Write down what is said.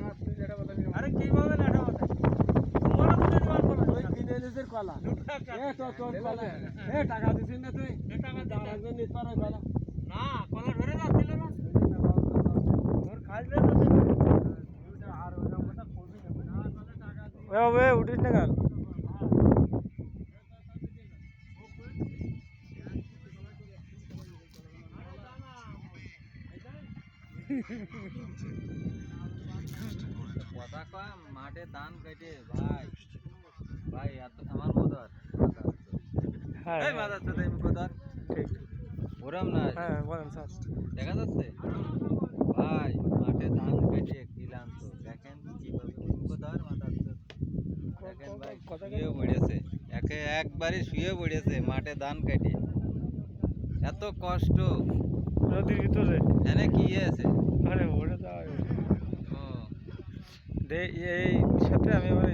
না তুই যেটা বলবি আরে কিভাবে লেটা হতে তোমার মধ্যে নিবার বলা ওই কিনে এনেছিস কলা তোর কলা টাকা দিছিস না তুই টাকা দিতে আরেকজন নিতে পারো কলা না কলা ধরে যাচ্ছিল না তোর খাইলে তো আর ওই নম্বরটা করবি না টাকা ওয়ে উঠিস না গাল কথা কয় মাঠে ধান কেটে ভাই ভাই এত আমার মদার হ্যাঁ এই মাদার তো আমি কোদার ঠিক ওরাম না হ্যাঁ বলেন স্যার দেখা যাচ্ছে ভাই মাঠে ধান কেটে কিলাম তো দেখেন কিভাবে কোদার মাদার তো দেখেন ভাই শুয়ে পড়েছে একবারই শুয়ে পড়েছে মাঠে ধান কেটে এত কষ্ট নদীর ভিতরে এনে কি আছে আরে ওটা তো ও এই সাথে আমি আবার